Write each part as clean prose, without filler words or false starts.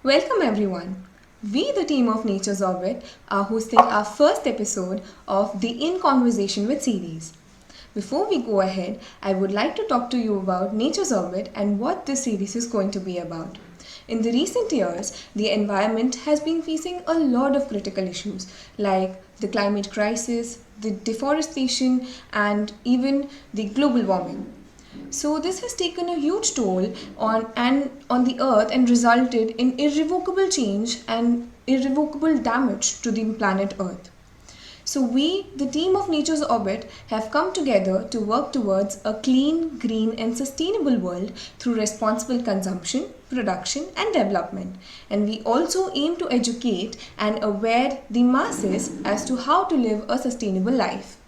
Welcome everyone. We, the team of Nature's Orbit, are hosting our first episode of the In Conversation with series. Before we go ahead, I would like to talk to you about Nature's Orbit and what this series is going to be about. In the recent years, the environment has been facing a lot of critical issues like the climate crisis, the deforestation, and even the global warming. So this has taken a huge toll on the earth and resulted in irrevocable change and irrevocable damage to the planet Earth. So we, the team of Nature's Orbit, have come together to work towards a clean, green and sustainable world through responsible consumption, production and development. And we also aim to educate and aware the masses as to how to live a sustainable life.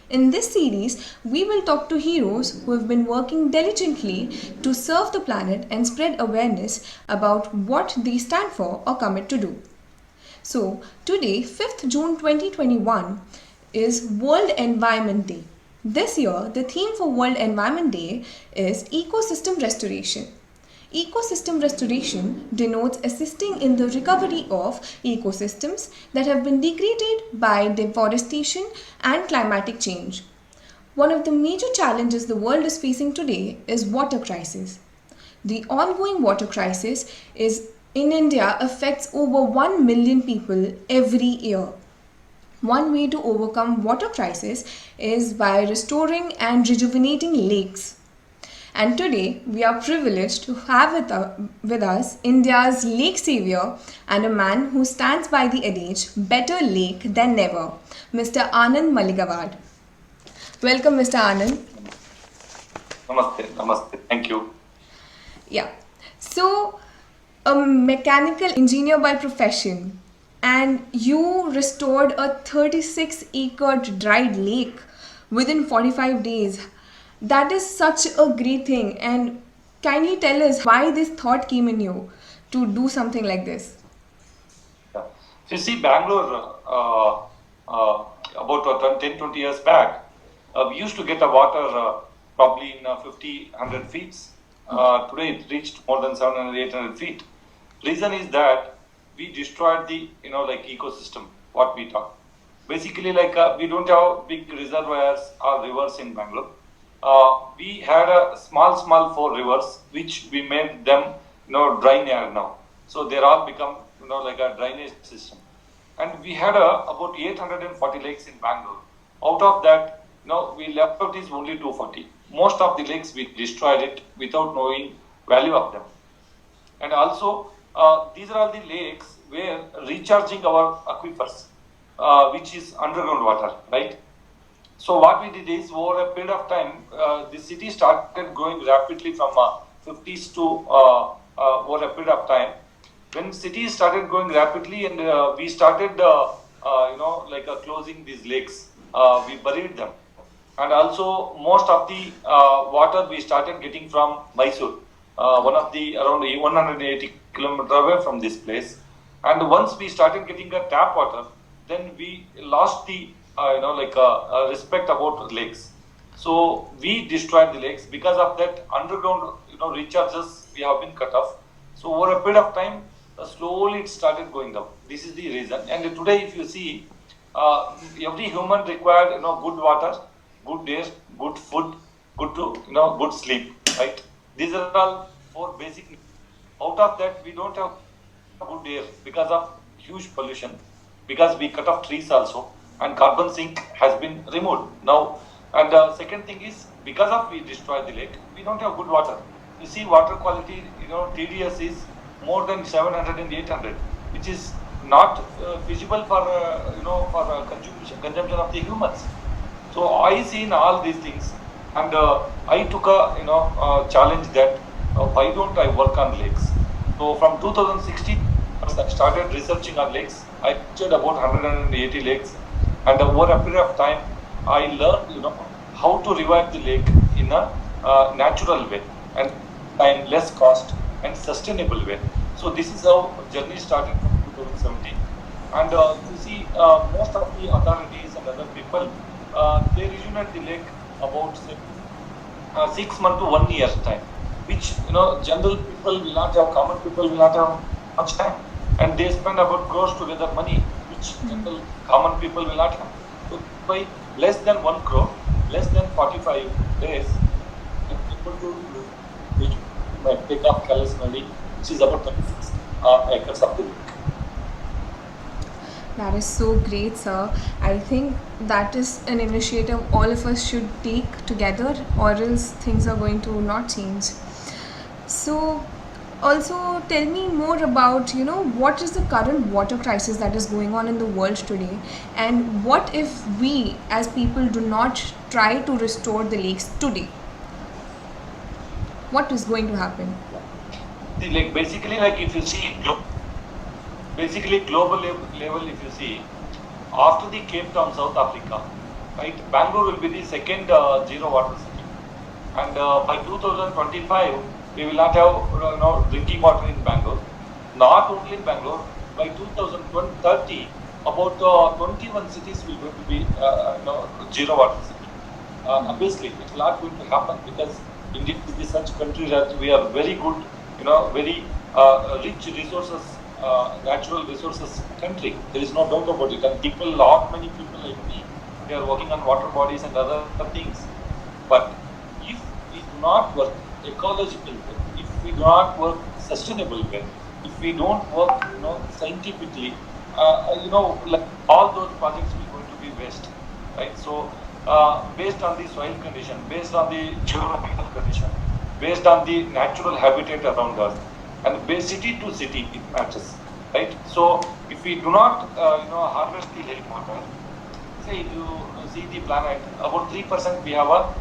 In this series, we will talk to heroes who have been working diligently to serve the planet and spread awareness about what they stand for or commit to do. So, today, 5th June 2021, is World Environment Day. This year, the theme for World Environment Day is Ecosystem Restoration. Ecosystem restoration denotes assisting in the recovery of ecosystems that have been degraded by deforestation and climatic change. One of the major challenges the world is facing today is water crisis. The ongoing water crisis is in India affects over 1 million people every year. One way to overcome water crisis is by restoring and rejuvenating lakes. And today we are privileged to have with us India's lake savior and a man who stands by the adage, better lake than never, Mr. Anand Maligawad. Welcome, Mr. Anand. Namaste. Thank you. Yeah. So, a mechanical engineer by profession, and you restored a 36-acre dried lake within 45 days. That is such a great thing. And kindly tell us why this thought came in you to do something like this. Yeah. So you see, Bangalore, about 10, 20 years back, we used to get the water probably in 50, 100 feet. Today it reached more than 700, 800 feet. Reason is that we destroyed the, ecosystem, what we talk. Basically, we don't have big reservoirs or rivers in Bangalore. We had a small 4 rivers, which we made them, dry now. So they're all become, like a drainage system. And we had about 840 lakes in Bangalore. Out of that, we left out is only 240. Most of the lakes we destroyed it without knowing value of them. And also, these are all the lakes where recharging our aquifers, which is underground water, right? So what we did is, over a period of time, the city started growing rapidly from 50s to over a period of time. When cities started growing rapidly, and we started, closing these lakes, we buried them. And also, most of the water we started getting from Mysore, one of the around 180 kilometers away from this place. And once we started getting a tap water, then we lost the respect about lakes. So we destroyed the lakes. Because of that, underground recharges we have been cut off. So over a period of time, slowly it started going down. This is the reason. And today, if you see, every human required good water, good air, good food, good sleep. Right? These are all 4 basic needs. Out of that, we don't have good air because of huge pollution. Because we cut off trees also, and carbon sink has been removed now. And second thing is, because of we destroyed the lake, we don't have good water. You see, water quality, TDS is more than 700 and 800, which is not feasible for consumption of the humans. So I seen all these things, and I took a challenge that why don't I work on lakes? So from 2016, I started researching on lakes. I pictured about 180 lakes. And over a period of time, I learned, how to revive the lake in a natural way and less cost and sustainable way. So this is how journey started from 2017. And you see, most of the authorities and other people, they rejuvenate the lake about say, 6 months to 1 year's time, which general people will not have, common people will not have much time, and they spend about crores to gather money, which general common people will not have. So by less than 1 crore, less than 45 days, and people to which might take up Kailas Nadi, which is about 36 acres of the lake. That is so great, sir. I think that is an initiative all of us should take together, or else things are going to not change. So, also tell me more about, what is the current water crisis that is going on in the world today, and what if we as people do not try to restore the lakes today? What is going to happen? See, like basically, like if you see, basically global level, if you see, after the Cape Town, South Africa, right, Bangalore will be the second zero water city, and by 2025 we will not have drinking water in Bangalore. Not only in Bangalore, by 2030 about 21 cities will going to be zero water city. Obviously, it's not going to happen because India is such country that we are very good, very rich resources, natural resources country. There is no doubt about it. And people, lot many people like me, they are working on water bodies and other things. But if we do not work ecological way, if we do not work sustainable way, if we don't work, scientifically, like all those projects will going to be waste, right? So, based on the soil condition, based on the geographical condition, based on the natural habitat around us, and based city to city, it matters, right? So, if we do not, harvest the lake water, say if you see the planet, about 3% we have a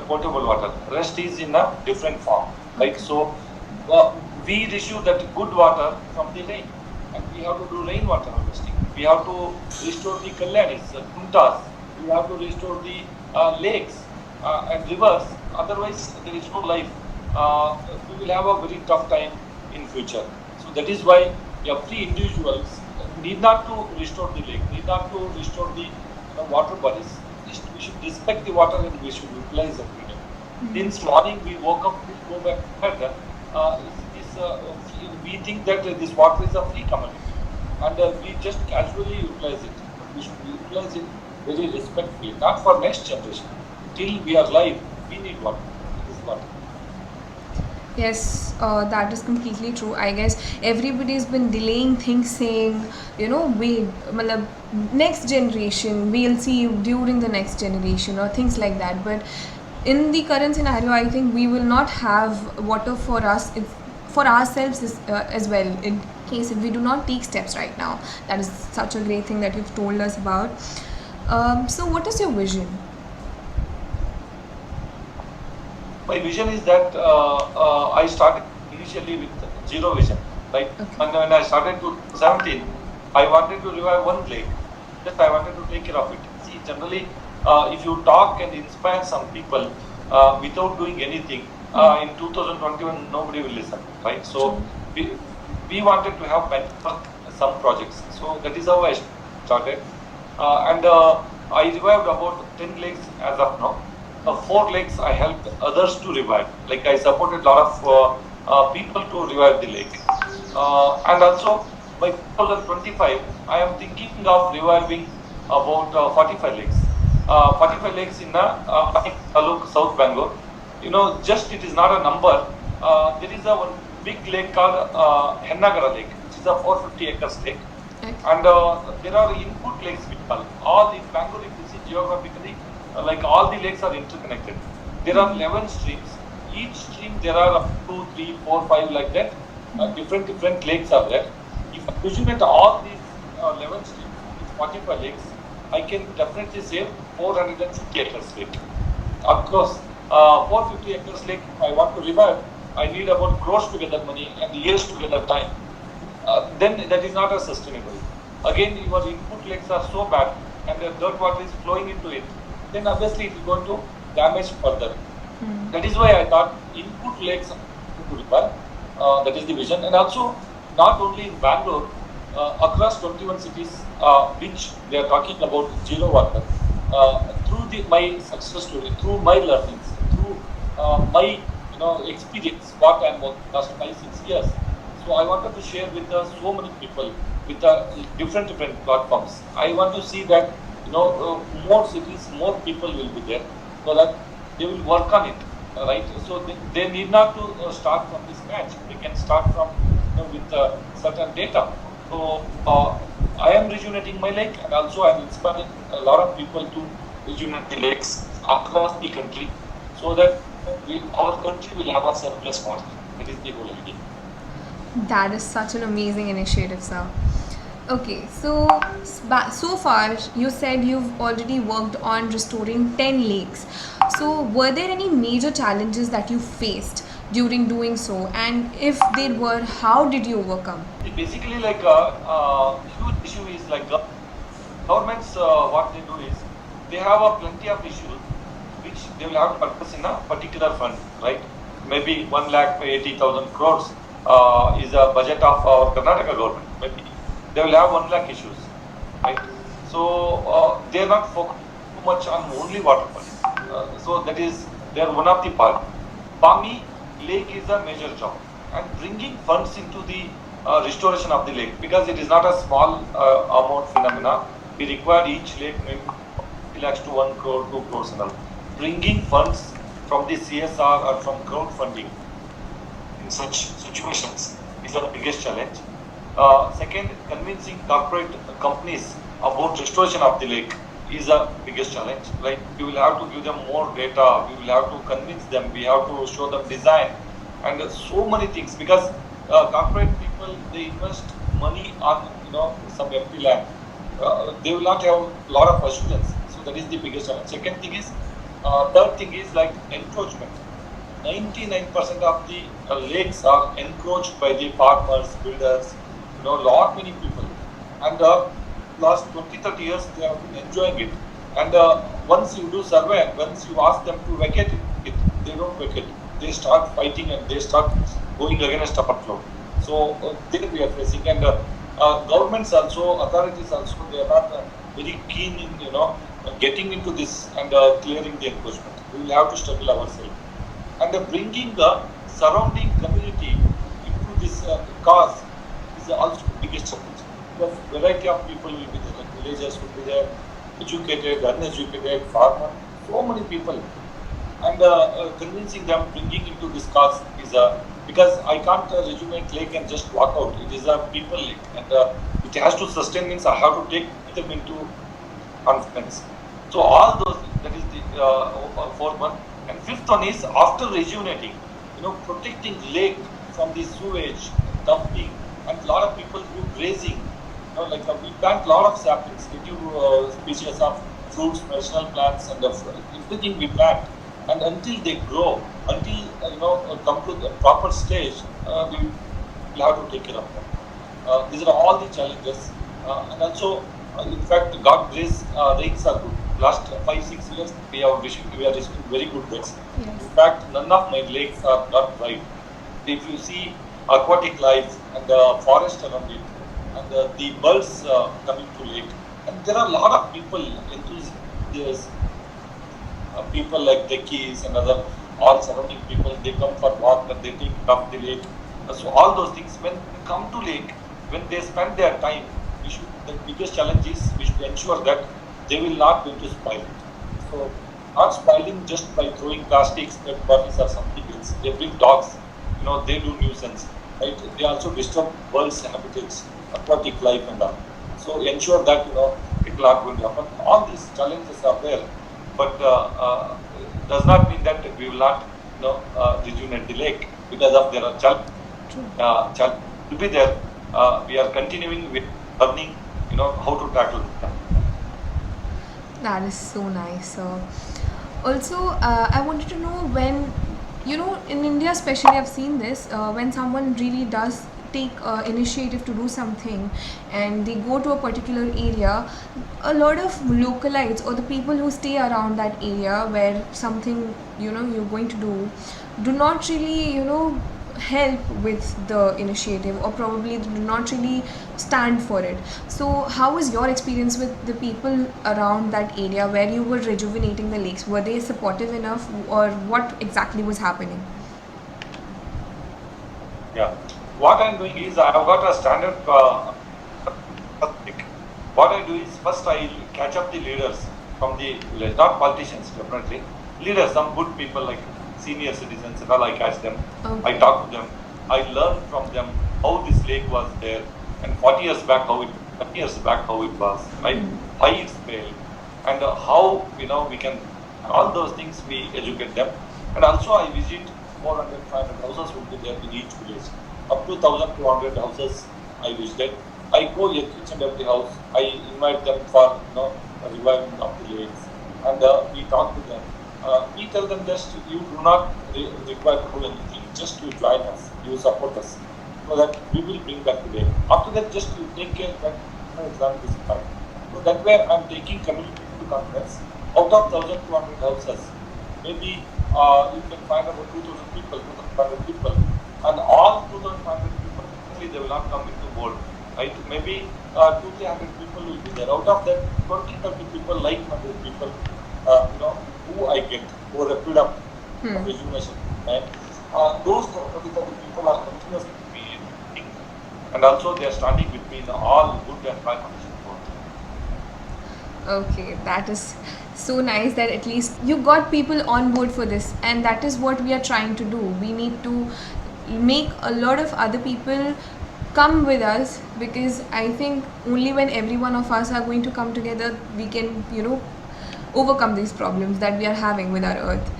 potable water. Rest is in a different form, right? So we receive that good water from the rain, and we have to do rainwater harvesting. We have to restore the kallanis, kuntas. We have to restore the lakes and rivers. Otherwise, there is no life. We will have a very tough time in future. So that is why every individuals need not to restore the lake, need not to restore the water bodies. We should respect the water and we should utilize it. Since morning we woke up, we go back further. We think that this water is a free commodity, and we just casually utilize it. We should utilize it very respectfully, not for next generation. Till we are alive, we need water. It is water. Yes, that is completely true. I guess everybody's been delaying things, saying, we, matlab, next generation, we'll see you during the next generation, or things like that. But in the current scenario, I think we will not have water for us, for ourselves as well, in case if we do not take steps right now. That is such a great thing that you've told us about. So, what is your vision? My vision is that I started initially with zero vision, right? Okay. And when I started 2017, I wanted to revive one lake. Just I wanted to take care of it. See, generally, if you talk and inspire some people without doing anything, in 2021 nobody will listen, right? So we wanted to have some projects. So that is how I started, and I revived about 10 lakes as of now. 4 lakes I helped others to revive. Like I supported a lot of people to revive the lake. And also by 2025, I am thinking of reviving about 45 lakes. 45 lakes in Taluk, South Bangalore. Just it is not a number. There is a one big lake called Hennagara Lake, which is a 450 acres lake. Okay. And there are input lakes we call. All in Bangalore, if you see geographically, like all the lakes are interconnected. There are 11 streams. Each stream there are up 2, 3, 4, 5 like that. Different lakes are there. If I measure all these 11 streams with 45 lakes, I can definitely save 450 acres lake. Of course, 450 acres lake, if I want to revive, I need about crores to gather money and years to gather time. Then that is not as sustainable. Again, your input lakes are so bad and the dirt water is flowing into it, then obviously it is going to damage further. That is why I thought input lakes to repair. That is the vision. And also, not only in Bangalore, across 21 cities, which they are talking about zero water, through my success story, through my learnings, through my experience, what I am working last 5, 6 years. So I wanted to share with so many people with different platforms. I want to see that more cities, more people will be there, so that they will work on it, right? So they need not to start from the scratch. They can start from with certain data. So I am rejuvenating my lake, and also I am inspiring a lot of people to rejuvenate the lakes across the country, so that our country will have a surplus water. That is the whole idea. That is such an amazing initiative, sir. Okay, so so far you said you've already worked on restoring 10 lakes. So, were there any major challenges that you faced during doing so? And if there were, how did you overcome? Basically, like a huge issue is like governments. What they do is they have a plenty of issues which they will have to purpose in a particular fund, right? Maybe 1,80,000 crores is a budget of our Karnataka government. Maybe they will have 1 lakh issues, right? So they are not focused too much on only water policy. So that is they are one of the part. Pami lake is a major job, and bringing funds into the restoration of the lake, because it is not a small amount phenomena. We require each lake maybe 3 lakhs to 1 crore, 2 crores and all. Bringing funds from the CSR or from crowdfunding in such situations is the biggest challenge. Second, convincing corporate companies about restoration of the lake is the biggest challenge. Right? We will have to give them more data. We will have to convince them. We have to show them design and so many things, because corporate people, they invest money on some empty land. They will not have a lot of assurance. So that is the biggest challenge. Second thing is, third thing is like encroachment. 99% of the lakes are encroached by the farmers, builders, lot many people. And last 20-30 years, they have been enjoying it. And once you do survey, and once you ask them to vacate it, they don't vacate. They start fighting and they start going against upper flow. So there we are facing. And governments also, authorities also, they are not very keen in getting into this and clearing the encroachment. We will have to struggle ourselves. And bringing the surrounding community into this cause is also the biggest challenge. Because variety of people will be there, like villagers will be there, educated, uneducated, farmer, so many people. And convincing them, bringing into this cause is because I can't rejuvenate lake and just walk out. It is a people lake, and it has to sustain, means I have to take them into confidence. So all those, that is the fourth one. And fifth one is after rejuvenating, protecting lake from the sewage, dumping, and a lot of people do grazing. Like we plant a lot of saplings, native species of fruits, medicinal plants, and everything we plant. And until they grow, until come to the proper stage, we will have to take care of them. These are all the challenges, and also, in fact, God grace, rains are good. Last 5-6 years, we are receiving very good rains. Yes. In fact, none of my lakes are not dry. If you see aquatic life and the forest around it, and the birds coming to lake, and there are a lot of people, enthusiasts, people like techies and other all surrounding people. They come for walk and they take up the lake. So all those things, when they come to lake, when they spend their time, the biggest challenge is we should ensure that they will not going to spoil it. So not spoiling just by throwing plastics, pet bottles or something else. They bring dogs, they do nuisance. Right? They also disturb birds' habitats, aquatic life and all. So ensure that it will not going to happen. All these challenges are there, but does not mean that we will not rejuvenate the lake, because of their challenge will be there. We are continuing with learning, how to tackle them. That is so nice. Also, I wanted to know when, in India especially, I've seen this, when someone really does take initiative to do something and they go to a particular area, a lot of localites or the people who stay around that area where something, you're going to do not really, help with the initiative, or probably do not really stand for it. So how was your experience with the people around that area where you were rejuvenating the lakes? Were they supportive enough, or what exactly was happening? Yeah. what I'm doing is I have got a standard. What I do is first I catch up the leaders from the village, not politicians definitely. Leaders, some good people like senior citizens and all. I catch them. I Okay. talk to them. I learn from them how this lake was there, and 40 years back how it, 30 years back how it was, right? Why it's failed, and how we can all those things we educate them. And also I visit 400, 500 houses would be there in each village. Up to 1,200 houses I visited. I go each and every house. I invite them for a reviving of the lakes, and we talk to them. We tell them just you do not require to do anything. Just you join us, you support us, so that we will bring back the lake. After that, just you take care that it's done this part. So that way, I'm taking community to conference. Out of 1,200 houses, maybe you can find about 2,000 people, 2,500 people, and all 2,500 people, actually they will not come into board, right? Maybe 200-300 people will be there. Out of that, 20-30 people, like-minded people, who I get, who are filled up of education, right? Those 20-30 people are continuously being, and also they are standing between all good and bad conditions. Okay, that is so nice that at least you got people on board for this, and that is what we are trying to do. We need to make a lot of other people come with us, because I think only when every one of us are going to come together, we can, overcome these problems that we are having with our earth.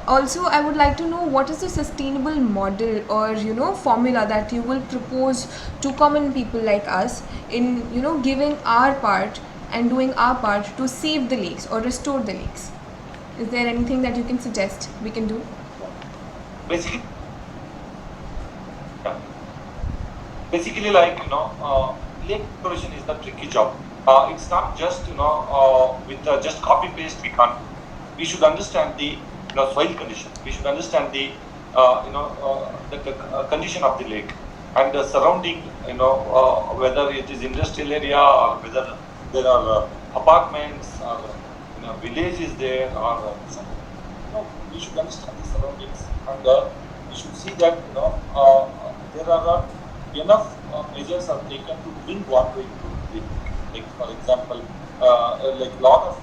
Also, I would like to know what is the sustainable model or formula that you will propose to common people like us in giving our part and doing our part to save the lakes or restore the lakes. Is there anything that you can suggest we can do? Basically, yeah. Basically, like lake exploration is the tricky job. It's not just with just copy paste we can't do. We should understand the soil condition. We should understand the condition of the lake and the surrounding. Whether it is industrial area or whether there are apartments or villages there or we should understand the surroundings, and we should see that there are enough measures are taken to bring water into the lake. Like for example, like lot of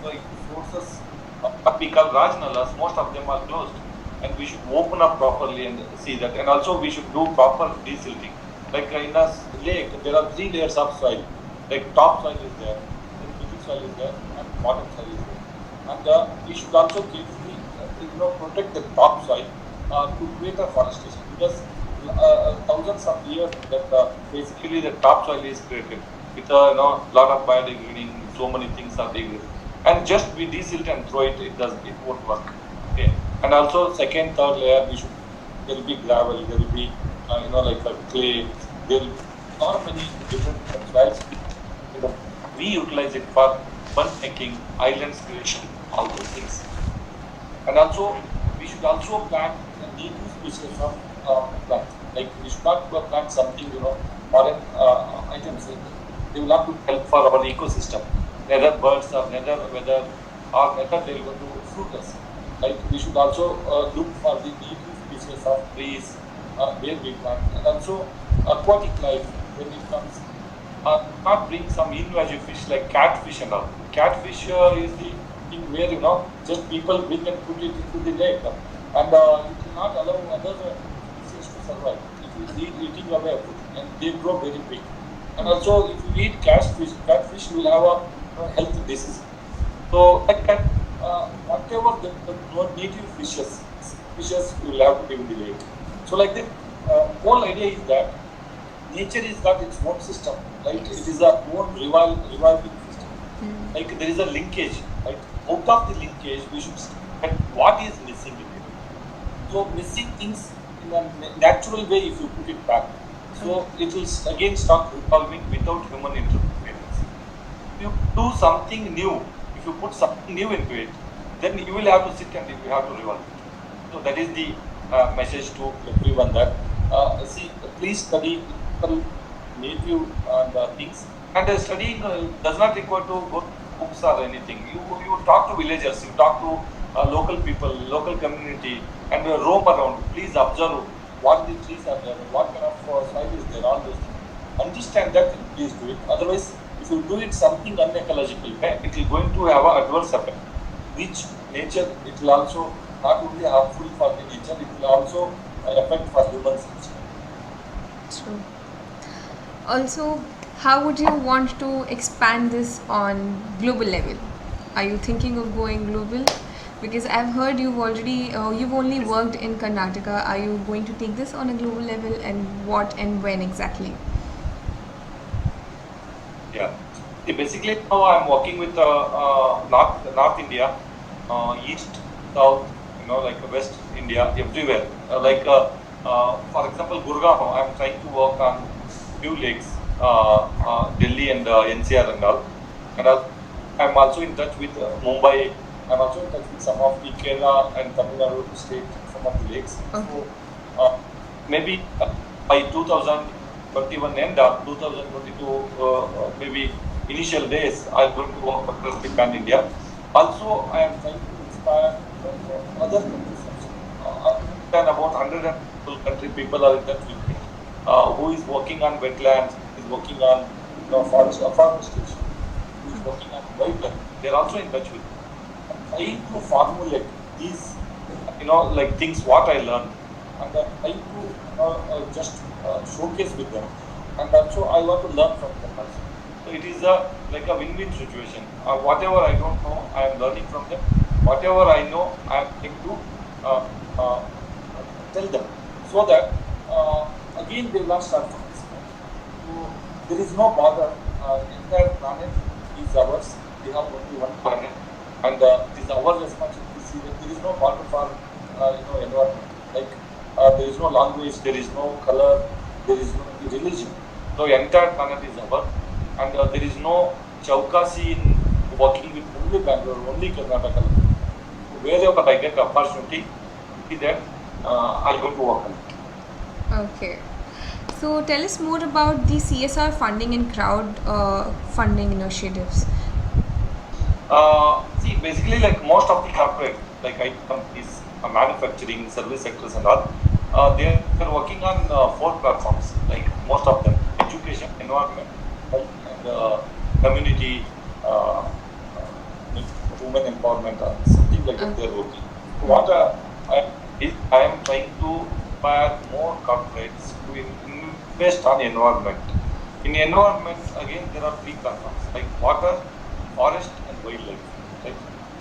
sources what we call Rajnalas, most of them are closed, and we should open up properly and see that. And also we should do proper desilting. Like in a lake, there are 3 layers of soil. Like top soil is there, then middle soil is there, and bottom soil is there. And we should also carefully, protect the top soil to create a forestation, because thousands of years that basically the topsoil is created with a lot of biodegrading, so many things are degraded, and just we desilt and throw it, it won't work. Okay, and also second, third layer there will be gravel, there will be like a clay, there will be not many different soils. We utilize it for fun making, islands creation, all those things. And also, we should also plant native species of plants. Like we should not plant something, foreign items. They will have to help for our ecosystem. Whether birds or whether they will go to fruit us. Like we should also look for the native species of trees where we plant, and also aquatic life when it comes. Not bring some invasive fish like catfish and all. Catfish is the thing where just people bring and put it into the lake, and it will not allow other species to survive. It is eating away food, and they grow very big. And also, if you eat catfish will have a health disease. So like that, whatever the native fishes you will have to live in the lake. So like that, whole idea is that nature is got its own system, right? It is a own reviving system. Like there is a linkage, right? Out of the linkage, we should see that what is missing in it. So missing things in a natural way, if you put it back, so it will again start revolving without human interference. If you do something new, if you put something new into it, then you will have to sit and you have to revolve it. So that is the message to everyone that please study native and things. And studying does not require to go to books or anything. You talk to villagers, you talk to local people, local community, and roam around. Please observe what the trees are there, what kind of soil is there, all those things. Understand that, please do it. Otherwise, if you do it something unecological, it is going to have an adverse effect. Which nature, it will also not only harmful for the nature, it will also affect for humans. True. Also, how would you want to expand this on global level? Are you thinking of going global? Because I've heard you've only worked in Karnataka. Are you going to take this on a global level, and what and when exactly? Yeah. See, basically, now I'm working with North India, East, South, like West India, everywhere. For example, Gurgaon, I'm trying to work on few lakes, Delhi and NCR and all. And I'm also in touch with Mumbai. I'm also in touch with some of the Kerala and Tamil Nadu state, some of the lakes. Okay. So maybe by 2021 end or 2022, maybe initial days, I'm going to work across the pan India. Also, I am trying to inspire other countries. Than about 100 country people are in touch with me, who is working on wetlands, is working on forestation, who is working on wildlife. They are also in touch with me. Trying to formulate these, like things what I learned, and then trying to just showcase with them, and also I want to learn from them also. So it is like a win-win situation. Whatever I don't know, I am learning from them. Whatever I know, I am trying to uh, uh, tell them, so that again they will not start from this point. So there is no bother. Entire planet is ours. We have only one planet, and it is our responsibility to see that there is no bother for environment. Like there is no language, there is no color, there is no religion. So entire planet is ours, and there is no chowkasi in working with only Bangalore, only Karnataka. Wherever I get opportunity, that I'll go to work on it. Okay. So tell us more about the CSR funding and crowd funding initiatives. See, basically, like most of the corporate, like IT companies, manufacturing, service sectors, and all, they are working on 4 platforms. Like most of them: education, environment, health, and community, uh, women empowerment, or something like that. They are working. What I am trying to inspire more corporates to invest on environment. In environment, again, there are 3 platforms like water, forest, and wildlife. Right?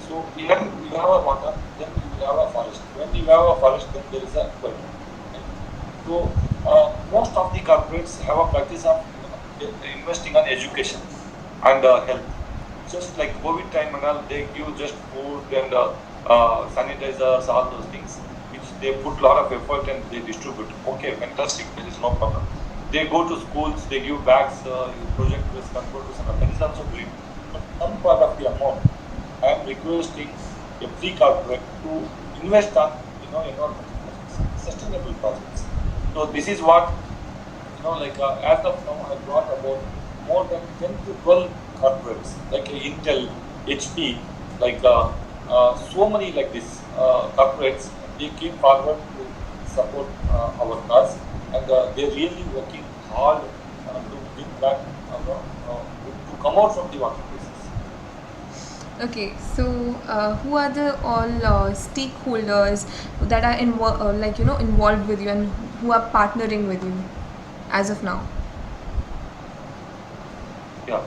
So when you have a water, then you have a forest. When you have a forest, then there is a wildlife. Right? So most of the corporates have a practice of investing on education and health. Just like COVID time and all, they give just food and sanitizers, all those things, which they put a lot of effort and they distribute. Okay, fantastic, there is no problem. They go to schools, they give bags, projectors, computers, and that is also great. But some part of the amount, I am requesting every corporate to invest on, environmental projects, sustainable projects. So this is what, as of now, I brought about more than 10 to 12 corporates, like Intel, HP, like so many like this corporates, they came forward to support our cause, and they're really working hard to bring back, to come out from the water crisis. Okay, so who are the all stakeholders that are involved with you and who are partnering with you as of now? Yeah,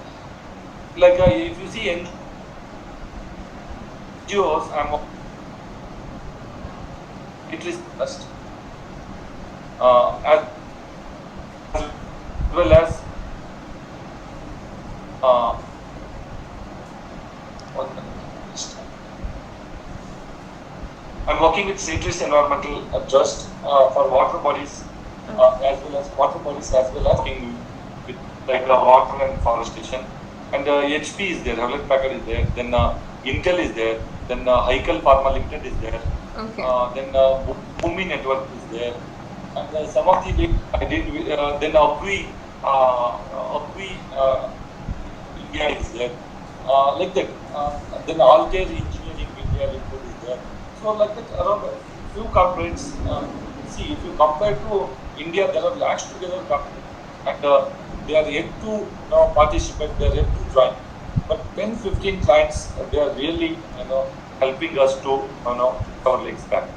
like if you see NGOs, it is first, as well as uh, one minute. I'm working with Citrus Environmental Trust for water bodies, as well as water bodies, as well as working with like water and forestation. And HP is there, Hewlett Packard is there, then Intel is there, then Heikel Pharma Limited is there, Okay. then Bhumi Network is there, and some of the I did then Apui India is there, like that. Then Altair Engineering India Limited is there. So like that, around few corporates, see, if you compare to India, there are lakhs together companies, and they are yet to participate, they are yet to join. But 10, 15 clients, they are really helping us to our legs back.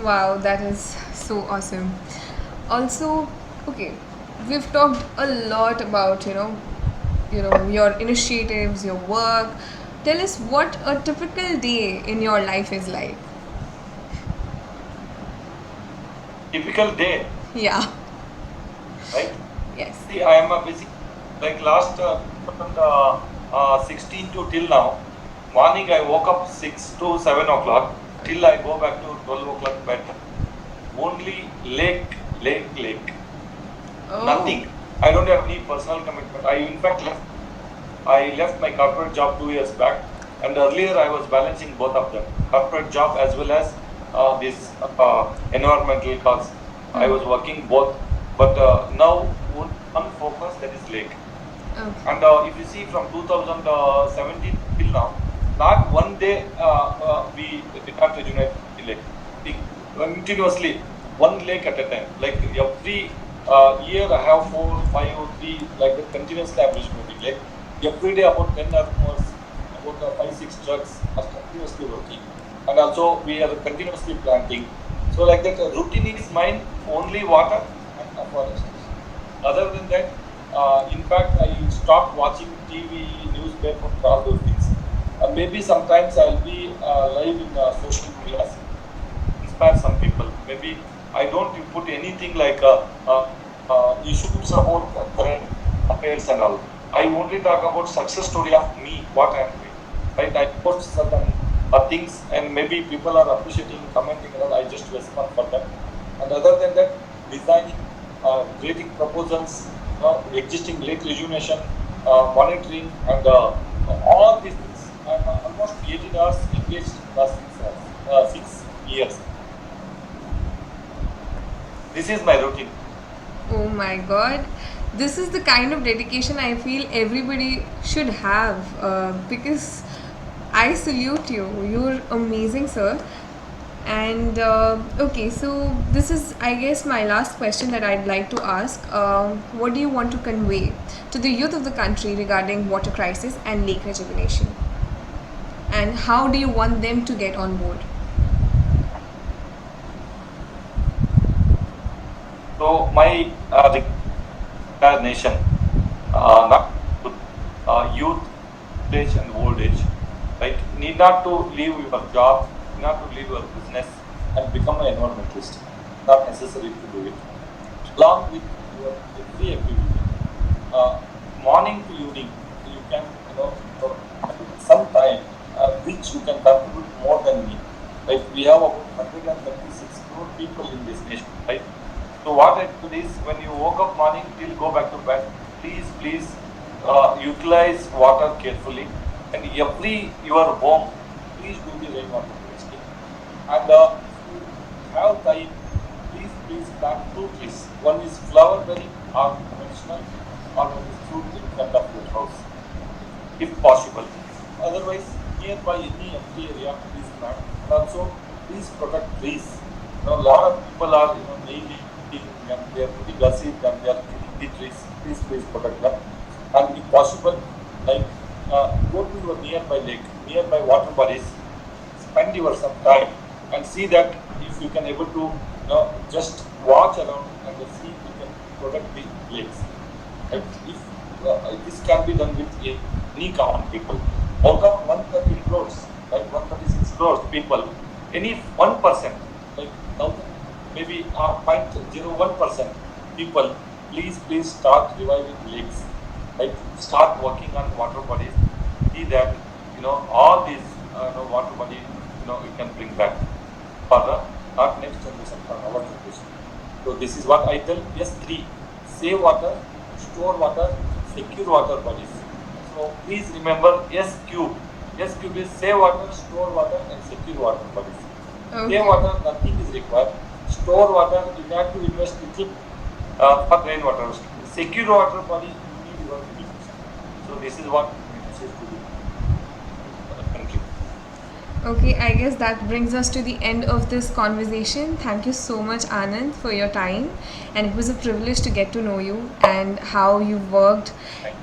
Wow, that is so awesome. Also, okay, we've talked a lot about your initiatives, your work. Tell us what a typical day in your life is like. Typical day, Yeah. right? Yes. See, I am a busy, like last 16 to till now. Morning I woke up 6 to 7 o'clock. Till I go back to 12 o'clock bed. Only lake. Oh. Nothing. I don't have any personal commitment. I in fact left. I left my corporate job 2 years back, and earlier I was balancing both of them, corporate job as well as this environmental cause. I was working both, but now one focus, that is lake. Okay. And if you see from 2017 till now, not one day we did not rejuvenate the lake. We continuously one lake at a time. Like every year, I have 4, 5, or 3 like that continuously. I'm rejuvenating lake. Every day about 10 earthworms, about 5, 6 trucks are continuously working, and also we are continuously planting. So like that, routine is mine only water and afforestation. Other than that, in fact, I stopped watching TV, newspaper, all those things. Maybe sometimes I'll be live in social media, inspire some people. Maybe I don't put anything like issues about current affairs and all. I only talk about success story of me, what I am doing. Right? I post certain things, and maybe people are appreciating, commenting, and all. I just respond for them. And other than that, designing, creating proposals, existing lake rejuvenation, monitoring, and all these things. I'm almost 18 hours engaged last 6 years. This is my routine. Oh my god. This is the kind of dedication I feel everybody should have, because I salute you. You're amazing, sir. And okay, so this is, I guess, my last question that I'd like to ask. What do you want to convey to the youth of the country regarding water crisis and lake rejuvenation? And how do you want them to get on board? So my nation, not youth, age, and old age, right? Need not to leave your job, need not to leave your business, and become an environmentalist. Not necessary to do it. Along with your every activity, uh, morning to evening, you can for some time which you can contribute more than me. Right? We have about 136 crore people in this nation, right? So what I do is, when you woke up morning till go back to bed, please utilize water carefully, and every your home, please do the rainwater harvesting. And if you have time, please plant 2 trees. One is flower bearing or medicinal, or one is fruit in front of your house, if possible. Otherwise, nearby any empty area, please plant. And also, please protect trees. A lot of people are nailing and they are putting acid and they are killing the trees. Please protect them. And if possible, like go to your nearby lake, nearby water bodies, spend your some time and see that if you can able to just watch around and see if you can protect the lakes. And if this can be done with any common people, out of 130 crores, like 136 crores people, any 1%, like 1,000, maybe 0.01% people, please start reviving lakes, right? Start working on water bodies. See that all these water bodies you can bring back for the not next generation, for our generation. So this is what I tell. Yes, 3: save water, store water, secure water bodies. So please remember S cube. S cube is save water, store water, and secure water bodies. Okay. Save water, nothing is required. Store water, you have to invest little for rainwater. Secure water body, you need your irrigation. So this is what we message to the country. Okay, I guess that brings us to the end of this conversation. Thank you so much, Anand, for your time. And it was a privilege to get to know you and how you worked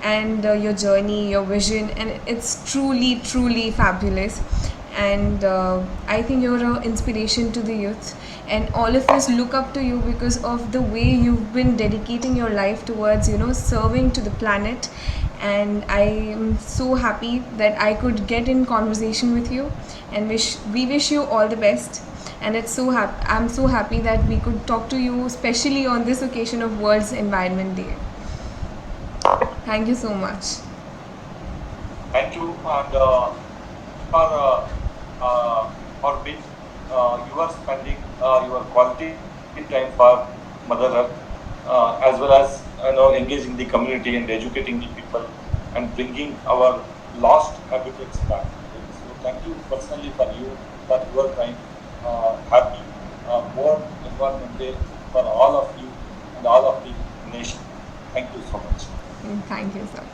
and your journey, your vision. And it's truly, truly fabulous. And I think you're an inspiration to the youth. And all of us look up to you because of the way you've been dedicating your life towards, serving to the planet. And I am so happy that I could get in conversation with you, and we wish you all the best. And I'm so happy that we could talk to you, especially on this occasion of World's Environment Day. Thank you so much. Thank you, and for being you are spending your quality time for Mother Earth, as well as engaging the community and educating the people and bringing our lost habitats back. So thank you personally for you for your time. Happy World Environment Day for all of you and all of the nation. Thank you so much. Thank you, sir.